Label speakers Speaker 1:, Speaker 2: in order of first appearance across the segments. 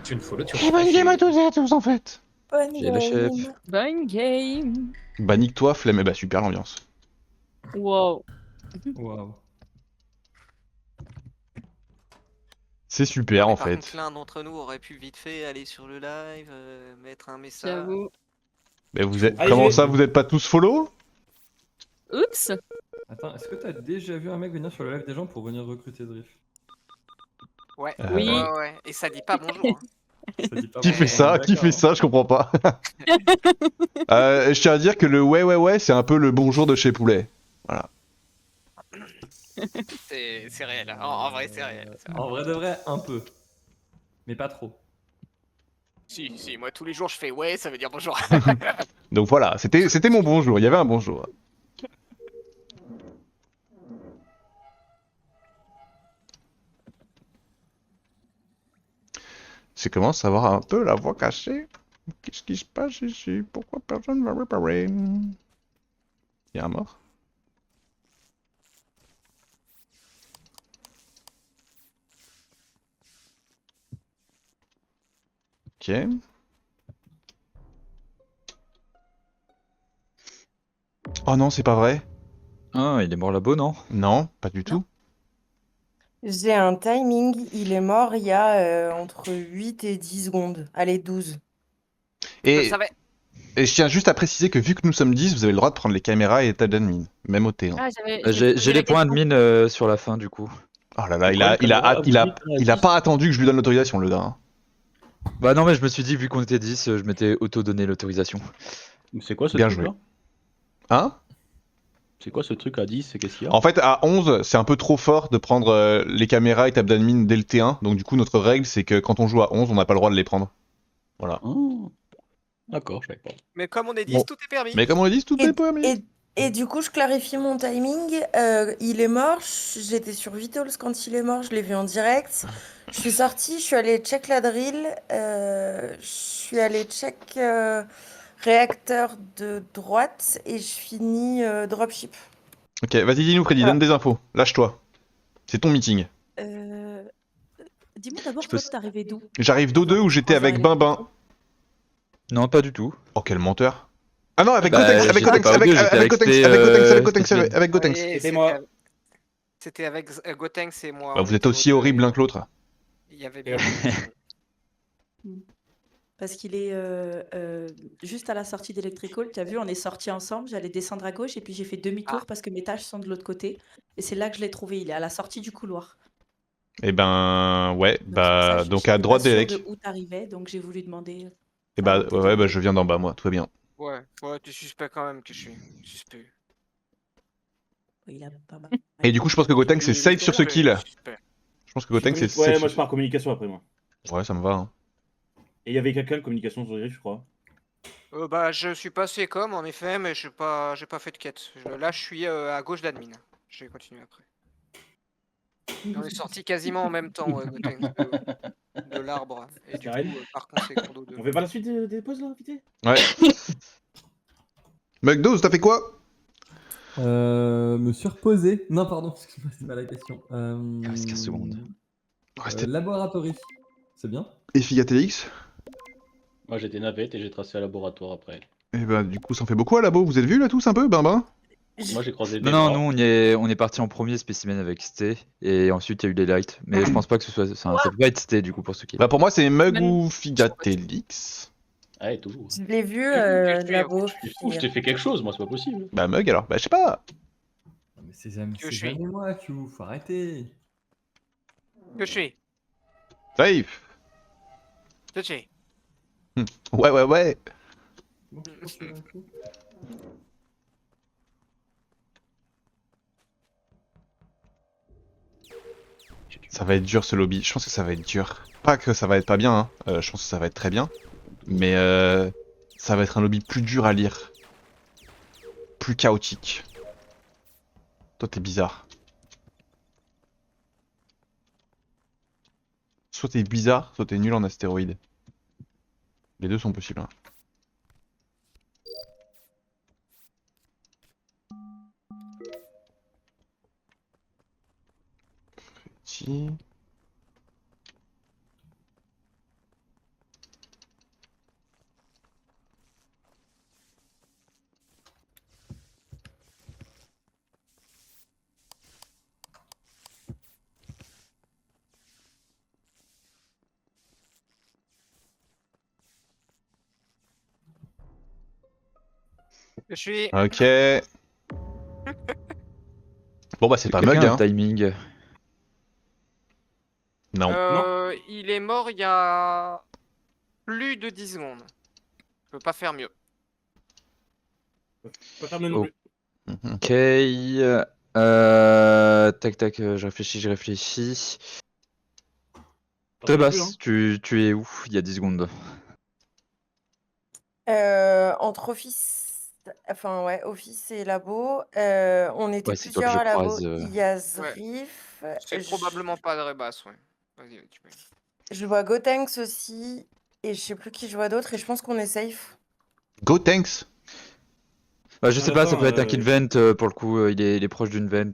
Speaker 1: Tu ne follow, tu
Speaker 2: Et bonne game à tous et à tous en fait.
Speaker 3: Bonne
Speaker 4: J'ai le chef.
Speaker 3: game.
Speaker 5: Bonne game.
Speaker 2: Bah nique-toi, flemme, et bah super l'ambiance.
Speaker 5: Wow.
Speaker 1: Waouh.
Speaker 2: C'est super en
Speaker 6: Par contre,
Speaker 2: fait.
Speaker 6: l'un d'entre nous aurait pu vite fait aller sur le live, mettre un message.
Speaker 5: J'avoue.
Speaker 2: Mais vous êtes...
Speaker 1: Allez,
Speaker 2: Comment
Speaker 1: je-
Speaker 2: ça, vous êtes pas tous follow?
Speaker 5: Oups.
Speaker 1: Attends, est-ce que t'as déjà vu un mec venir sur le live des gens pour venir recruter Drift?
Speaker 6: Ouais.
Speaker 5: Oui.
Speaker 6: Ouais. Et ça dit pas bonjour.
Speaker 1: Ça dit pas
Speaker 2: Qui fait
Speaker 1: bonjour,
Speaker 2: ça?
Speaker 1: on est
Speaker 2: Qui fait
Speaker 1: d'accord,
Speaker 2: ça? Je comprends pas. Je tiens à dire que le ouais, c'est un peu le bonjour de chez Poulet. Voilà.
Speaker 6: C'est réel. En vrai, c'est réel. c'est réel.
Speaker 1: En vrai de vrai, un peu. Mais pas trop.
Speaker 6: Si, moi tous les jours je fais ouais, ça veut dire bonjour.
Speaker 2: Donc voilà, c'était mon bonjour, il y avait un bonjour. Je commence à avoir un peu la voix cachée. Qu'est-ce qui se passe ici? Pourquoi personne ne va réparer? Il y a un mort? Ok. Oh non, c'est pas vrai.
Speaker 4: Ah, il est mort là-bas, non?
Speaker 2: Non, pas du tout.
Speaker 3: J'ai un timing, il est mort il y a entre 8 et 10 secondes. Allez, 12.
Speaker 6: Je
Speaker 2: Et,
Speaker 6: savais.
Speaker 2: et je tiens juste à préciser que vu que nous sommes 10, vous avez le droit de prendre les caméras et état d'admin, même au T1.
Speaker 5: Ah, j'avais.
Speaker 4: J'ai les points admin sur la fin, du coup.
Speaker 2: Oh là là,
Speaker 7: C'est quoi, le caméra
Speaker 2: il a pas attendu que je lui donne l'autorisation, le gars. Hein.
Speaker 4: Bah non, mais je me suis dit, vu qu'on était 10, je m'étais auto-donné l'autorisation.
Speaker 7: C'est quoi ce
Speaker 2: Bien
Speaker 7: truc
Speaker 2: joué.
Speaker 7: là?
Speaker 2: Hein?
Speaker 7: C'est quoi ce truc à 10? Qu'est-ce qu'il y a?
Speaker 2: En fait, à 11, c'est un peu trop fort de prendre les caméras et table d'admin dès le T1. Donc du coup, notre règle, c'est que quand on joue à 11, on n'a pas le droit de les prendre. Voilà.
Speaker 7: Ah, d'accord, je savais pas.
Speaker 6: Mais comme on est 10,
Speaker 2: Bon.
Speaker 6: tout est permis.
Speaker 2: Mais comme on l'a dit, tout est permis.
Speaker 3: Et du coup, je clarifie mon timing. Il est mort. J'étais sur Vitals quand il est mort. Je l'ai vu en direct. Je suis sortie. Je suis allée check la drill. Je suis allée check réacteur de droite. Et je finis dropship.
Speaker 2: Ok, vas-y, dis-nous, Freddy,
Speaker 3: Voilà.
Speaker 2: donne des infos. Lâche-toi. C'est ton meeting.
Speaker 8: Dis-moi d'abord,
Speaker 4: Je peux-
Speaker 8: toi, t'es arrivé d'où?
Speaker 2: J'arrive d'O2 où j'étais avec Bimbin.
Speaker 4: Non, pas du tout.
Speaker 2: Oh, quel menteur. Ah non, avec
Speaker 4: Bah,
Speaker 2: Gotenks, avec
Speaker 4: j'étais
Speaker 2: Gotenks,
Speaker 4: pas
Speaker 2: avec
Speaker 4: O2, j'étais avec
Speaker 2: Gotenks,
Speaker 4: Spé,
Speaker 2: avec Gotenks, avec Gotenks,
Speaker 4: spécimen.
Speaker 2: avec Gotenks.
Speaker 6: Oui,
Speaker 9: C'était moi.
Speaker 6: C'était avec Gotenks et moi.
Speaker 2: Bah,
Speaker 6: on
Speaker 2: vous êtes
Speaker 6: était
Speaker 2: aussi
Speaker 6: aux deux.
Speaker 2: horribles l'un que l'autre.
Speaker 6: Il y avait bien.
Speaker 8: Parce qu'il est juste à la sortie d'Electrical. Tu as vu, on est sortis ensemble. J'allais descendre à gauche et puis j'ai fait demi-tour
Speaker 6: Ah.
Speaker 8: parce que mes tâches sont de l'autre côté. Et c'est là que je l'ai trouvé. Il est à la sortie du couloir.
Speaker 2: Eh ben, ouais,
Speaker 8: Donc, c'est pour
Speaker 2: bah,
Speaker 8: ça,
Speaker 2: donc
Speaker 8: j'étais
Speaker 2: à droite
Speaker 8: pas sûre
Speaker 2: d'Eric.
Speaker 8: de où t'arrivais. Donc j'ai voulu demander.
Speaker 2: Et bah,
Speaker 8: avant de te
Speaker 2: ouais,
Speaker 8: dire.
Speaker 2: bah, je viens d'en bas, moi, tout va bien.
Speaker 6: Ouais, t'es suspect quand même que je suis suspect.
Speaker 8: Il a pas mal.
Speaker 2: Et du coup, je pense que Gotenks c'est safe sur ce kill.
Speaker 6: Suspect.
Speaker 2: Je pense que Gotenks c'est
Speaker 9: Ouais,
Speaker 2: safe.
Speaker 9: moi je pars en communication après moi.
Speaker 2: Ouais, ça me va. Hein.
Speaker 9: Et il y avait quelqu'un de communication sur Drift, je crois.
Speaker 6: Bah, je suis passé comme en effet, mais j'ai pas fait de quête. Là, je suis à gauche d'admin. Je vais continuer après. On est sortis quasiment en même temps, Gotenks, de l'arbre. Et du coup,
Speaker 9: Karen
Speaker 6: par conséquent, d'eau
Speaker 9: On fait pas la suite des pauses là, vite?
Speaker 2: Ouais. McDose, t'as fait quoi?
Speaker 10: Me suis reposé. Non, pardon, excuse-moi, c'est pas la question.
Speaker 4: Il reste 15 secondes.
Speaker 2: Restez-
Speaker 10: Laboratory. C'est bien.
Speaker 2: Et Figatélix?
Speaker 7: Moi j'étais navette et j'ai tracé un laboratoire après.
Speaker 2: Et bah, du coup, ça en fait beaucoup à labo. Vous êtes vus là tous un peu, ben?
Speaker 7: Moi j'ai croisé
Speaker 4: Non,
Speaker 7: des
Speaker 4: non,
Speaker 7: bras.
Speaker 4: nous on est parti en premier spécimen avec Sté, et ensuite il y a eu des lights. Mais je pense pas que ce soit. Ça peut pas être Sté du coup pour ceux qui.
Speaker 2: Bah, pour moi, c'est Mug
Speaker 5: Même-
Speaker 2: ou Figatélix.
Speaker 7: Ah, et toujours.
Speaker 3: Je l'ai vu,
Speaker 6: Je suis
Speaker 3: labo.
Speaker 7: Du coup, je t'ai fait quelque chose, moi c'est pas possible.
Speaker 2: Bah, Mug alors. Bah, je sais pas.
Speaker 10: Non, mais c'est jamais,
Speaker 6: Que
Speaker 10: c'est
Speaker 6: je suis.
Speaker 10: jamais moi, Q. Faut arrêter.
Speaker 6: Que je suis.
Speaker 2: Safe.
Speaker 6: Que je suis.
Speaker 2: Ouais.
Speaker 10: Bon, je pense que c'est un coup.
Speaker 2: Ça va être dur ce lobby. Je pense que ça va être dur. Pas que ça va être pas bien, hein. Je pense que ça va être très bien. Mais ça va être un lobby plus dur à lire. Plus chaotique. Toi, t'es bizarre. Soit t'es bizarre, soit t'es nul en astéroïde. Les deux sont possibles. Hein. Petit.
Speaker 6: Je suis.
Speaker 2: Ok. Bon bah c'est pas Mug,
Speaker 4: Quelqu'un a
Speaker 2: hein.
Speaker 4: un timing.
Speaker 2: Non.
Speaker 6: Il est mort il y a plus de 10 secondes. Je peux pas faire mieux.
Speaker 9: Pas faire mieux non
Speaker 4: Oh.
Speaker 9: plus.
Speaker 4: Ok. Tac tac, je réfléchis.
Speaker 9: Pas
Speaker 4: Très
Speaker 9: non plus, hein.
Speaker 4: basse, tu es où il y a 10 secondes?
Speaker 3: Entre office, enfin ouais, office et labo. On était
Speaker 4: Ouais, c'est toi que
Speaker 3: plusieurs
Speaker 4: je
Speaker 3: à labo.
Speaker 4: croise.
Speaker 3: Il y a Zrif.
Speaker 6: C'est probablement pas de Rebas, ouais. Vas-y, tu peux.
Speaker 3: Je vois Gotenks aussi. Et je sais plus qui je vois d'autre. Et je pense qu'on est safe.
Speaker 2: Go Tanks.
Speaker 4: Bah, je sais pas, ça
Speaker 9: Attends,
Speaker 4: peut être un kill vent pour le coup, il est proche d'une vent.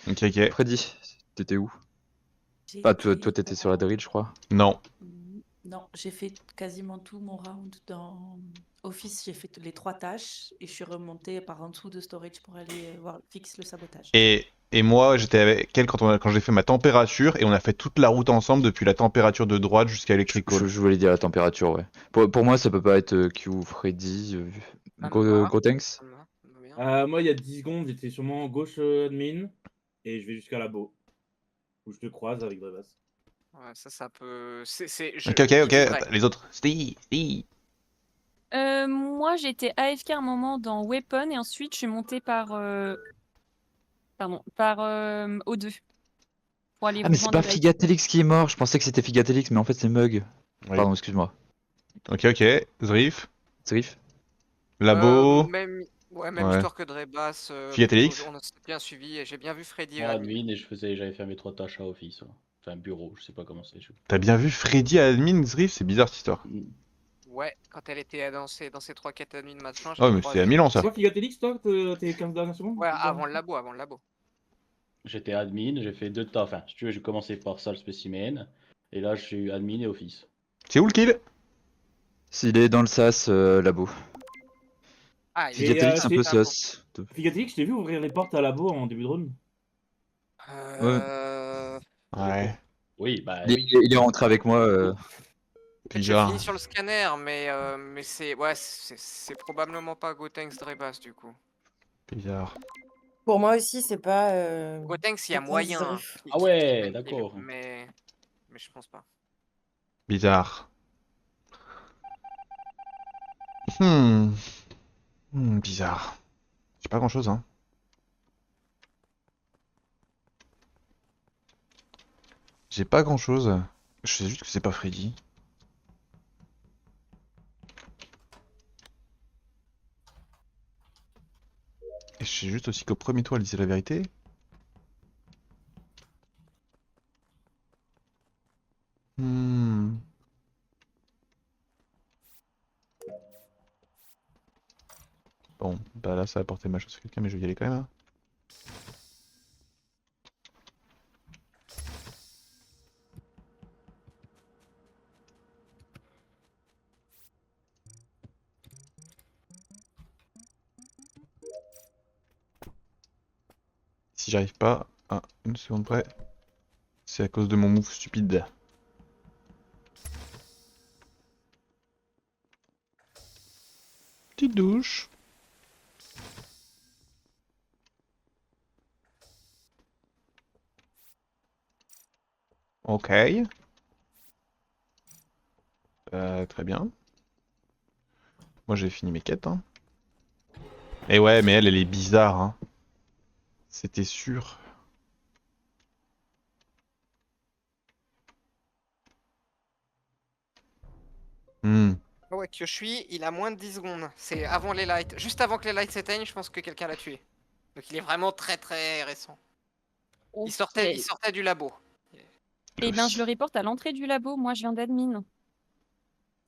Speaker 2: Ok, ok.
Speaker 4: Freddy, t'étais où?
Speaker 8: J'ai
Speaker 4: Bah, toi
Speaker 8: été
Speaker 4: t'étais sur la drill, je crois.
Speaker 2: Non.
Speaker 8: Non, j'ai fait quasiment tout mon round dans Office. J'ai fait les 3 tâches et je suis remontée par en dessous de storage pour aller fixer le sabotage.
Speaker 2: Et moi, j'étais avec elle quand j'ai fait ma température et on a fait toute la route ensemble depuis la température de droite jusqu'à Electrical.
Speaker 4: Je voulais dire la température, ouais. Pour moi, ça peut pas être Q ou Freddy. Gotenks?
Speaker 6: Ça me va bien.
Speaker 9: Moi, il y a 10 secondes, j'étais sûrement gauche admin et je vais jusqu'à labo. Où je te croise avec Drevas.
Speaker 6: Ouais, ça peut.
Speaker 2: Ok, ok, ok. Les autres. Steve.
Speaker 5: Moi, j'étais AFK un moment dans Weapon et ensuite je suis montée par O2 pour aller
Speaker 4: Ah, mais c'est
Speaker 5: rejoindre
Speaker 4: pas
Speaker 5: les lights.
Speaker 4: Figatelix qui est mort, je pensais que c'était Figatelix, mais en fait c'est Mug.
Speaker 2: Oui.
Speaker 4: Pardon, excuse-moi.
Speaker 2: Ok, ok. Zrif.
Speaker 4: Zrif?
Speaker 2: Labo.
Speaker 6: Même
Speaker 2: Ouais.
Speaker 6: histoire que Drebas.
Speaker 2: Figatelix.
Speaker 6: On a bien suivi et j'ai bien vu Freddy.
Speaker 7: Moi, admin, et j'avais fait mes 3 tâches à office. Ouais. Enfin, bureau, je sais pas comment c'est.
Speaker 2: T'as bien vu Freddy à admin, Zrif? C'est bizarre cette histoire.
Speaker 6: Ouais, quand elle était dans ses 3 quêtes admin machin. je
Speaker 2: Oh,
Speaker 6: l'ai
Speaker 2: mais
Speaker 6: croisée.
Speaker 2: c'était à Milan ça.
Speaker 9: C'est quoi Figatelix, toi, tes 15 dernières secondes?
Speaker 6: Ouais, avant le labo.
Speaker 7: J'étais admin, j'ai fait 2 tâches. Enfin, si tu veux, j'ai commencé par salle spécimen. Et là, je suis admin et office.
Speaker 2: C'est où le kill?
Speaker 4: S'il est dans le sas, labo.
Speaker 6: Ah, il est
Speaker 4: Figatelix, un peu
Speaker 6: labo.
Speaker 4: sas.
Speaker 9: Figatelix, je t'ai vu ouvrir les portes à labo en début de round.
Speaker 2: Ouais.
Speaker 7: Oui, bah
Speaker 4: Il,
Speaker 7: oui.
Speaker 4: il est rentré avec moi.
Speaker 6: J'ai
Speaker 2: Bizarre.
Speaker 6: fini sur le scanner, mais c'est probablement pas Gotenks Drebas du coup.
Speaker 2: Bizarre.
Speaker 3: Pour moi aussi, c'est pas.
Speaker 6: Gotenks, il y a
Speaker 3: Gotenks
Speaker 6: moyen.
Speaker 3: Zrif.
Speaker 6: Qui
Speaker 7: Ah ouais,
Speaker 6: mette
Speaker 7: d'accord.
Speaker 6: kill, mais je pense pas.
Speaker 2: Bizarre. Bizarre. J'ai pas grand chose, hein. J'ai pas grand chose. Je sais juste que c'est pas Freddy. Et je sais juste aussi qu'au premier tour elle disait la vérité. Bon, bah là ça a apporté ma chose sur quelqu'un, mais je vais y aller quand même. Hein. Si j'arrive pas à une seconde près, c'est à cause de mon move stupide. Petite douche. Ok. Très bien. Moi j'ai fini mes quêtes. Hein. Et ouais, mais elle est bizarre. Hein. C'était sûr.
Speaker 6: Ouais, Kyoshi, il a moins de 10 secondes. C'est avant les lights. Juste avant que les lights s'éteignent, je pense que quelqu'un l'a tué. Donc il est vraiment très très récent. Il sortait du labo.
Speaker 5: Eh ben, je le reporte à l'entrée du labo. Moi, je viens d'admin.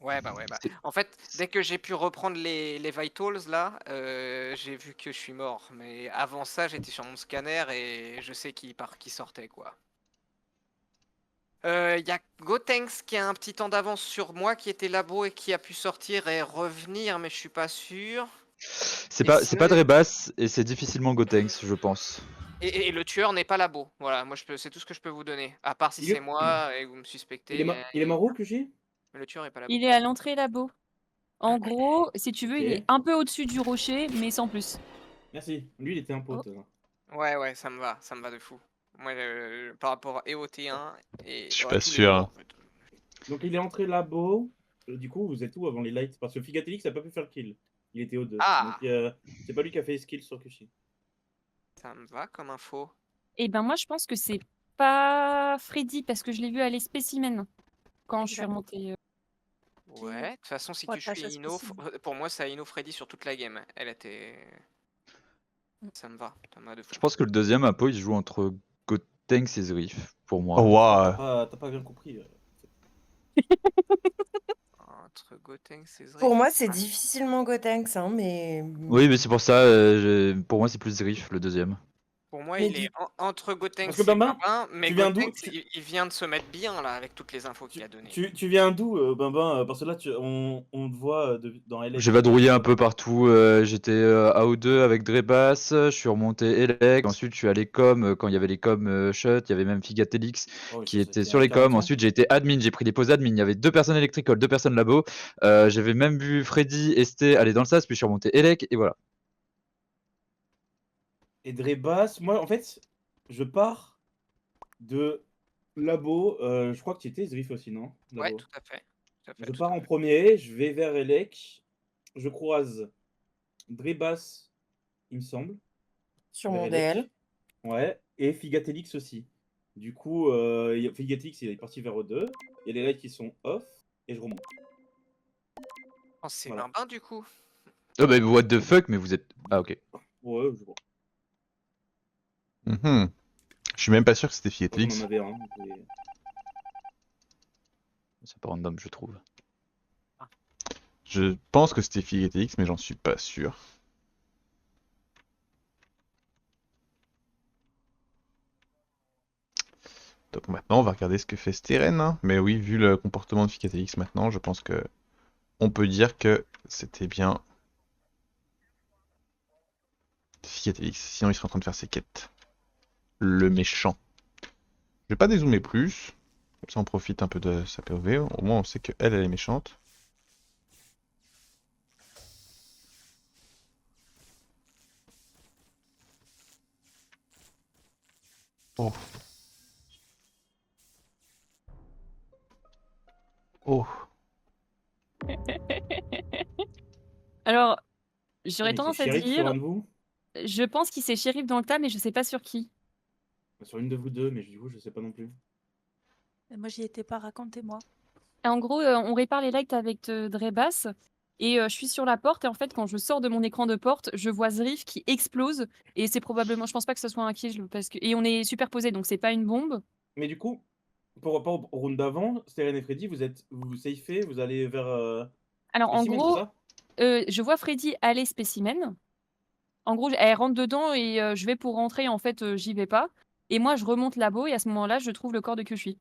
Speaker 6: Ouais. En fait, dès que j'ai pu reprendre les vitals là, j'ai vu que je suis mort. Mais avant ça, j'étais sur mon scanner et je sais qui sortait quoi. Y a Gotenks qui a un petit temps d'avance sur moi, qui était labo et qui a pu sortir et revenir, mais je suis pas sûr.
Speaker 4: C'est pas Drebas et c'est difficilement Gotenks, je pense.
Speaker 6: Et le tueur n'est pas labo. Voilà, moi c'est tout ce que je peux vous donner. À part si c'est moi et vous me suspectez.
Speaker 9: Il est mort où, Kushi?
Speaker 6: Mais le tueur est pas labo.
Speaker 5: Il est à l'entrée labo. En gros, si tu veux, il
Speaker 9: Ok.
Speaker 5: est un peu au-dessus du rocher, mais sans plus.
Speaker 9: Merci. Lui, il était un pote.
Speaker 6: Ouais, ça me va de fou. Moi, par rapport et au T1 et
Speaker 2: Je suis
Speaker 6: à
Speaker 2: pas
Speaker 6: tous les
Speaker 2: sûr,
Speaker 6: lobos,
Speaker 2: hein.
Speaker 6: en fait.
Speaker 9: Donc, il est entré labo. Du coup, vous êtes où avant les lights? Parce que Figatelix n'a pas pu faire le kill. Il était au 2.
Speaker 6: Ah,
Speaker 9: Donc, c'est pas lui qui a fait les kills sur Kushi.
Speaker 6: ça me va comme info.
Speaker 5: Et ben moi, je pense que c'est pas Freddy, parce que je l'ai vu aller spécimen quand je suis
Speaker 8: Exact.
Speaker 5: remontée.
Speaker 6: Ouais, de toute façon, si
Speaker 8: Trois
Speaker 6: tu
Speaker 8: tâches
Speaker 6: suis
Speaker 8: à
Speaker 6: Ino,
Speaker 8: spécimen.
Speaker 6: pour moi, c'est Ino Freddy sur toute la game. Elle était. Ça me va de fou.
Speaker 4: Je pense que le deuxième Apo il se joue entre Gotenks et Zrif pour moi.
Speaker 2: Oh, waouh.
Speaker 9: T'as pas bien compris.
Speaker 6: Entre Gotenks et Zrif.
Speaker 3: Pour moi, c'est
Speaker 6: Ouais.
Speaker 3: difficilement Gotenks, hein, mais...
Speaker 4: Oui, mais c'est pour ça, pour moi c'est plus Zrif le deuxième.
Speaker 6: Pour moi,
Speaker 3: Mais
Speaker 6: il est entre Gotenks
Speaker 9: Parce que
Speaker 6: et
Speaker 9: Bambin,
Speaker 6: Bambin, mais
Speaker 9: tu viens d'où?
Speaker 6: Gotenks, il vient de se mettre bien là avec toutes les infos qu'il a données.
Speaker 9: Tu viens d'où, Bambin? Parce que là, on te voit dans LA.
Speaker 4: J'ai vadrouillé un peu partout, j'étais à O2 avec Drebas, je suis remonté Elec, ensuite je suis allé com quand il y avait les com shut, il y avait même Figatelix
Speaker 9: Oh,
Speaker 4: qui
Speaker 9: ça,
Speaker 4: était
Speaker 9: c'était
Speaker 4: sur
Speaker 9: à
Speaker 4: les
Speaker 9: 40
Speaker 4: coms,
Speaker 9: ans.
Speaker 4: ensuite j'ai été admin, j'ai pris des pauses admin, il y avait 2 personnes électrical, 2 personnes labo, j'avais même vu Freddy, Esté aller dans le sas, puis je suis remonté Elec et voilà.
Speaker 9: Et Drebas, moi, en fait, je pars de labo. Je crois que tu étais Zrif aussi, non?
Speaker 6: Ouais,
Speaker 9: Labo.
Speaker 6: tout à fait.
Speaker 9: Je pars en premier, je vais vers Elec. Je croise Drebas, il me semble.
Speaker 3: Sur
Speaker 9: vers
Speaker 3: mon
Speaker 9: Elec.
Speaker 3: DL.
Speaker 9: Ouais, et Figatelix aussi. Du coup, Figatelix, il est parti vers O2. Il y a les lights qui sont off, et je remonte.
Speaker 6: Oh, c'est
Speaker 9: Voilà.
Speaker 6: Bambin du coup.
Speaker 4: Oh bah what the fuck, mais vous êtes... Ah ok.
Speaker 9: Ouais, je vois.
Speaker 2: Mhm. Je suis même pas sûr que c'était
Speaker 9: Je crois qu'on
Speaker 2: Figatelix.
Speaker 9: en avait un. et-
Speaker 4: C'est pas random je trouve.
Speaker 2: Je pense que c'était Figatelix, mais j'en suis pas sûr. Donc maintenant, on va regarder ce que fait Steren, hein. Mais oui, vu le comportement de Figatelix maintenant, je pense que on peut dire que c'était bien Figatelix. Sinon, il serait en train de faire ses quêtes. Le méchant. Je vais pas dézoomer plus. Comme ça, on profite un peu de sa POV. Au moins, on sait que elle est méchante. Oh. Oh.
Speaker 5: Alors, j'aurais
Speaker 9: Mais
Speaker 5: tendance
Speaker 9: c'est
Speaker 5: à
Speaker 9: shérif sur un
Speaker 5: dire,
Speaker 9: de vous?
Speaker 5: je pense qu'il s'est shérif dans le tas, mais je sais pas sur qui.
Speaker 9: Sur une de vous deux, mais du coup, je sais pas non plus.
Speaker 8: Moi, j'y étais pas, racontez-moi.
Speaker 5: En gros, on répare les lights avec Drebas, et je suis sur la porte, et en fait, quand je sors de mon écran de porte, je vois Zrif qui explose, et c'est probablement, je pense pas que ce soit un kill, parce que... et on est superposés, donc c'est pas une bombe.
Speaker 9: Mais du coup, pour rapport au round d'avant, Steren et Freddy, vous safez, vous allez vers
Speaker 5: Alors, en
Speaker 9: Spécimen, c'est
Speaker 5: gros,
Speaker 9: ça?
Speaker 5: je vois Freddy aller spécimen. En gros, elle rentre dedans et je vais pour rentrer, en fait, j'y vais pas. Et moi, je remonte labo et à ce moment-là, je trouve le corps de Kyushi.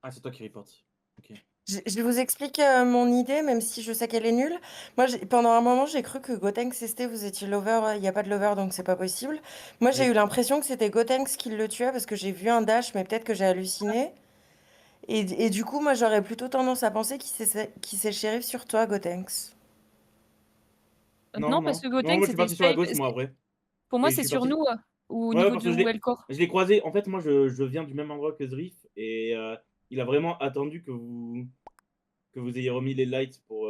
Speaker 9: Ah, c'est toi qui reporte. Ok.
Speaker 3: Je vous explique mon idée, même si je sais qu'elle est nulle. Moi, pendant un moment, j'ai cru que Gotenks et vous étiez lover. Il n'y a pas de lover, donc c'est pas possible. Moi, j'ai
Speaker 9: Mais-
Speaker 3: eu l'impression que c'était Gotenks qui le tuait parce que j'ai vu un dash, mais peut-être que j'ai halluciné. Et du coup, moi, j'aurais plutôt tendance à penser qu'il s'est shérif sur toi, Gotenks.
Speaker 5: Non, parce que
Speaker 9: Non,
Speaker 5: Gotenks,
Speaker 9: moi je suis
Speaker 5: c'était
Speaker 9: parti sur la
Speaker 5: safe.
Speaker 9: gauche, moi, après.
Speaker 5: Pour moi,
Speaker 9: Et je
Speaker 5: c'est
Speaker 9: suis
Speaker 5: sur
Speaker 9: parti-
Speaker 5: nous, au
Speaker 9: Ouais,
Speaker 5: niveau
Speaker 9: parce
Speaker 5: de
Speaker 9: que
Speaker 5: où est le corps.
Speaker 9: je l'ai croisé. En fait, moi, je viens du même endroit que Zrif, et il a vraiment attendu que vous ayez remis les lights pour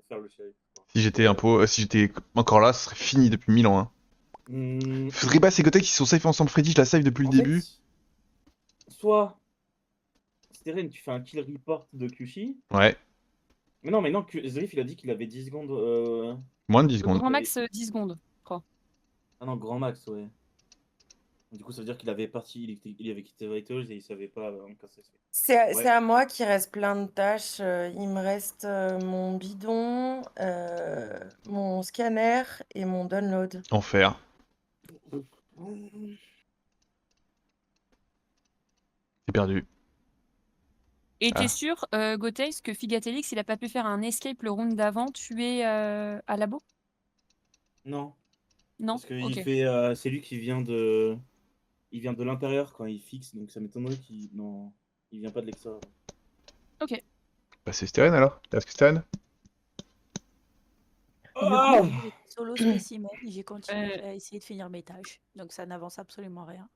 Speaker 9: faire le shérif.
Speaker 2: Si j'étais si j'étais encore là, ce serait fini depuis 1000 ans, hein.
Speaker 9: Hmm,
Speaker 2: Drebas et Gotenks, ils sont safe ensemble. Freddy, je la save depuis le
Speaker 9: en
Speaker 2: début.
Speaker 9: fait, soit, Steren, tu fais un kill report de Kushi.
Speaker 2: Ouais,
Speaker 9: Mais non, Zrif, il a dit qu'il avait 10 secondes.
Speaker 2: moins de 10
Speaker 5: Le
Speaker 2: secondes.
Speaker 5: grand max, 10 secondes, je crois.
Speaker 9: Ah non, grand max, ouais. Du coup, ça veut dire qu'il avait il avait quitté Vitals et il savait pas quand ça se fait.
Speaker 3: C'est à moi qu'il reste plein de tâches. Il me reste mon bidon, mon scanner et mon download.
Speaker 2: Enfer. C'est perdu.
Speaker 5: Et t'es
Speaker 2: Ah.
Speaker 5: sûr, Gotenks, que Figatelix, il a pas pu faire un escape le round d'avant, tué à labo?
Speaker 9: Non,
Speaker 5: Non?
Speaker 9: parce que
Speaker 5: Ok.
Speaker 9: c'est lui qui vient de l'intérieur quand il fixe, donc ça m'étonnerait qu'il non, il vient pas de l'extérieur.
Speaker 5: Ok.
Speaker 2: Bah c'est Steren alors. Est-ce que Steren?
Speaker 9: Ah
Speaker 8: Solo spécimen, j'ai continué à essayer de finir mes tâches. Donc ça n'avance absolument rien.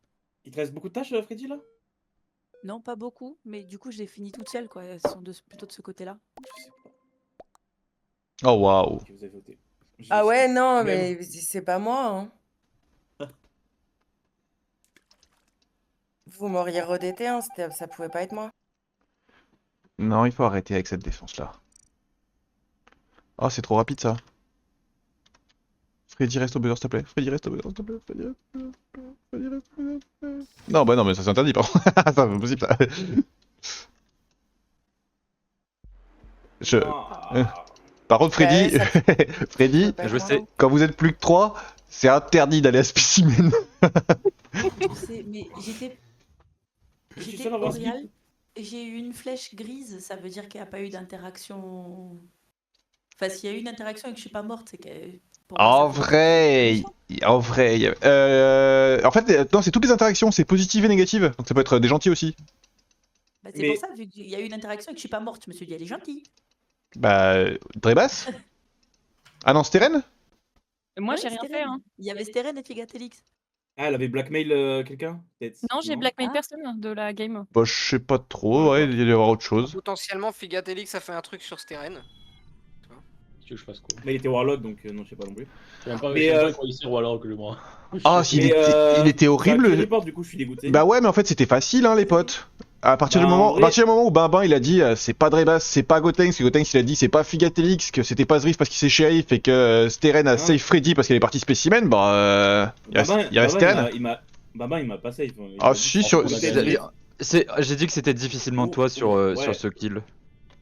Speaker 9: Il te reste beaucoup de tâches, Freddy, là?
Speaker 8: Non, pas beaucoup, mais du coup, je les finis toutes seules, quoi. Elles sont plutôt de ce côté-là.
Speaker 9: Je sais pas.
Speaker 2: Oh waouh.
Speaker 9: Ok, vous avez voté.
Speaker 3: Ah ouais, non,
Speaker 9: Même.
Speaker 3: mais c'est pas moi. Hein. Vous m'auriez redété, hein, ça pouvait pas être moi.
Speaker 2: Non, il faut arrêter avec cette défense-là. Oh, c'est trop rapide ça. Freddy, reste au buzzer, s'il te plaît. Freddy, reste au buzzer, s'il te plaît. Freddy, reste au buzzer, Freddy, reste au buzzer. Non, bah non, mais ça c'est interdit, pardon. C'est pas possible ça. Je...
Speaker 9: Ah.
Speaker 2: Par contre, Freddy,
Speaker 3: Bah, ça
Speaker 2: Freddy,
Speaker 3: pas être
Speaker 4: Je
Speaker 3: moi,
Speaker 4: sais.
Speaker 3: non.
Speaker 2: quand vous êtes plus que 3, c'est interdit d'aller à Spécimen.
Speaker 8: Je sais, mais j'étais
Speaker 9: Je suis
Speaker 8: j'étais
Speaker 9: seul à avoir skip.
Speaker 8: Orial. J'ai eu une flèche grise, ça veut dire qu'il n'y a pas eu d'interaction. Enfin, s'il y a eu une interaction et que je suis pas morte, c'est que. Pour moi,
Speaker 2: En
Speaker 8: ça fait
Speaker 2: vrai,
Speaker 8: partie
Speaker 2: en vrai, en fait, non, c'est toutes les interactions, c'est positive et négative, donc ça peut être des gentils aussi.
Speaker 8: Bah, c'est
Speaker 9: Mais-
Speaker 8: pour ça, vu qu'il y a eu une interaction et que je suis pas morte, je me suis dit, elle est gentille.
Speaker 2: Bah, Drebas. Ah non, Steren.
Speaker 5: Moi,
Speaker 8: Ouais,
Speaker 5: j'ai rien
Speaker 8: Steren.
Speaker 5: fait. Hein.
Speaker 8: Il y avait Steren et Figatelix.
Speaker 9: Ah, elle avait blackmail quelqu'un peut-être?
Speaker 5: Non, j'ai blackmail
Speaker 8: Ah.
Speaker 5: personne de la game.
Speaker 2: Bah, je sais pas trop, ouais, il y a avoir autre chose.
Speaker 6: Potentiellement, Figatelix a fait un truc sur Steren.
Speaker 7: Si tu veux que je fasse quoi?
Speaker 9: Mais il était Warlock, donc non, je sais pas non plus.
Speaker 7: Je sais même pas,
Speaker 9: Mais,
Speaker 7: je sais même pas quoi il sert alors que moi.
Speaker 2: Ah, il était horrible.
Speaker 9: Ça report, du coup, je suis dégoûté.
Speaker 2: Bah ouais, mais en fait, c'était facile, hein, les potes. À partir
Speaker 9: Bah,
Speaker 2: du
Speaker 9: en
Speaker 2: moment,
Speaker 9: vrai-
Speaker 2: à partir du moment où Babin il a dit c'est pas Drebas, c'est pas Gotenks, que Gotenks il a dit c'est pas Figatelix, que c'était pas Zriff parce qu'il s'est shérif et que Steren a
Speaker 9: Ah.
Speaker 2: safe Freddy parce qu'elle est partie spécimen, bah il reste Steren.
Speaker 9: Baba, il m'a pas safe.
Speaker 2: Ah si, sur...
Speaker 4: J'ai dit que c'était difficilement toi sur,
Speaker 9: ouais.
Speaker 4: sur ce kill.
Speaker 2: Mm.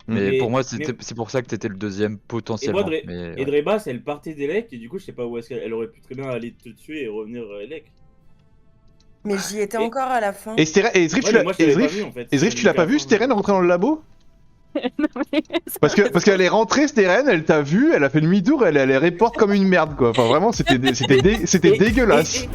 Speaker 4: Mais
Speaker 9: Mais-
Speaker 4: pour moi,
Speaker 9: mais-
Speaker 4: c'est pour ça que t'étais le deuxième potentiellement.
Speaker 9: Et
Speaker 4: mais,
Speaker 9: Et Drebas, elle partait d'Elec, et du coup, je sais pas où est-ce qu'elle aurait pu très bien aller te tuer et revenir à Elec.
Speaker 3: Mais j'y étais
Speaker 9: Et-
Speaker 3: encore à la fin.
Speaker 2: Et Steren, et Zriff,
Speaker 9: Ouais,
Speaker 2: tu
Speaker 9: mais
Speaker 2: l'as,
Speaker 9: moi, je
Speaker 2: et
Speaker 9: l'avais pas
Speaker 2: Zriff,
Speaker 9: vu, en fait.
Speaker 2: et Zriff, tu l'as pas vu Steren rentrer dans le labo?
Speaker 5: Non, mais ça
Speaker 2: Parce qu'elle est rentrée Steren, elle t'a vu, elle a fait demi-tour, elle report comme une merde quoi. Enfin vraiment, c'était dégueulasse.